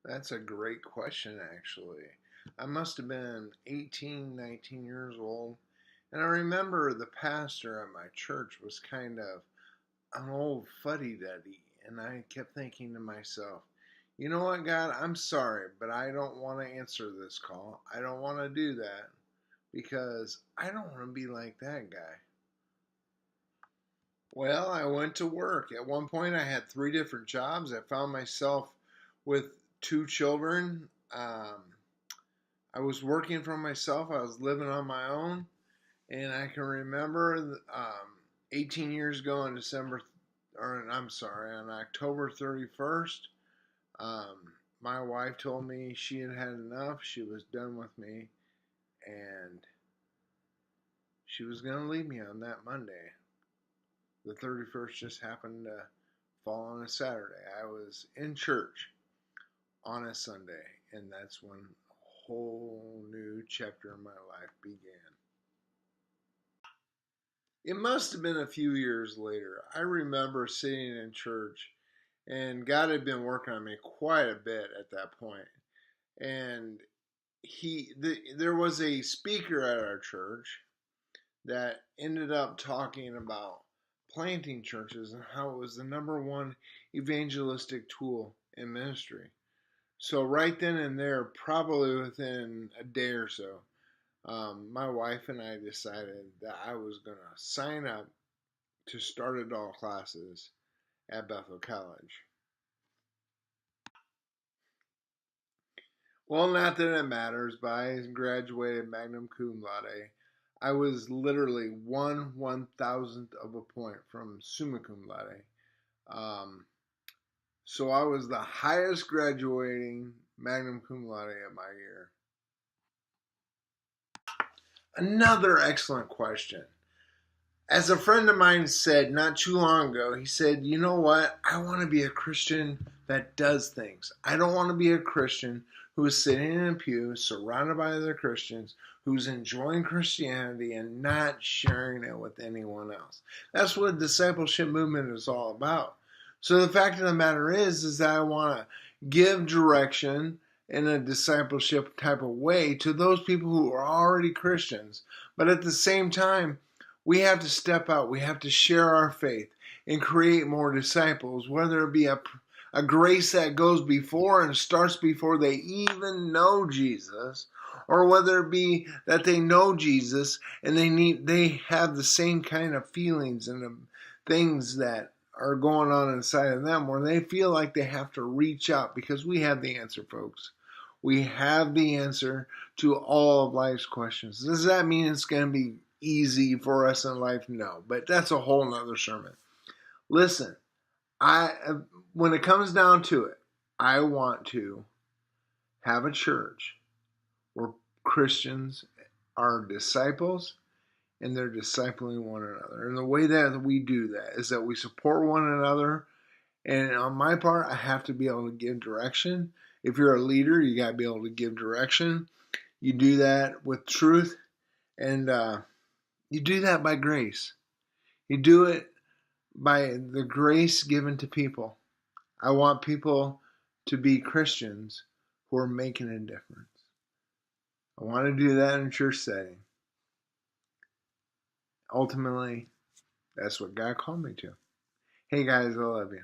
That's a great question, actually. I must have been 18, 19 years old. And I remember the pastor at my church was kind of an old fuddy duddy. And I kept thinking to myself, you know what, God, I'm sorry, but I don't want to answer this call. I don't want to do that because I don't want to be like that guy. Well, I went to work. At one point, I had three different jobs. I found myself with two children. I was working for myself. I was living on my own. And I can remember 18 years ago on on October 31st, um, my wife told me she had had enough. She was done with me. And she was going to leave me on that Monday. The 31st just happened to fall on a Saturday. I was in church on a Sunday, and that's when a whole new chapter in my life began. It must have been a few years later. I remember sitting in church, and God had been working on me quite a bit at that point. And there was a speaker at our church that ended up talking about planting churches and how it was the number one evangelistic tool in ministry. So right then and there, probably within a day or so, my wife and I decided that I was going to sign up to start adult classes at Bethel College. Well, not that it matters, but I graduated magna cum laude. I was literally 1/1000th of a point from summa cum laude. So I was the highest graduating magna cum laude of my year. Another excellent question. As a friend of mine said not too long ago, he said, you know what? I want to be a Christian that does things. I don't want to be a Christian who is sitting in a pew surrounded by other Christians, who's enjoying Christianity and not sharing it with anyone else. That's what the discipleship movement is all about. So the fact of the matter is that I want to give direction in a discipleship type of way to those people who are already Christians. But at the same time, we have to step out. We have to share our faith and create more disciples, whether it be a grace that goes before and starts before they even know Jesus, or whether it be that they know Jesus and they have the same kind of feelings and things that are going on inside of them where they feel like they have to reach out, because we have the answer, folks. We have the answer to all of life's questions. Does that mean it's going to be easy for us in life? No, but that's a whole nother sermon. Listen, when it comes down to it, I want to have a church where Christians are disciples and they're discipling one another. And the way that we do that is that we support one another. And on my part, I have to be able to give direction. If you're a leader, you got to be able to give direction. You do that with truth, and you do that by grace. You do it by the grace given to people. I want people to be Christians who are making a difference. I want to do that in a church setting. Ultimately, that's what God called me to. Hey guys, I love you.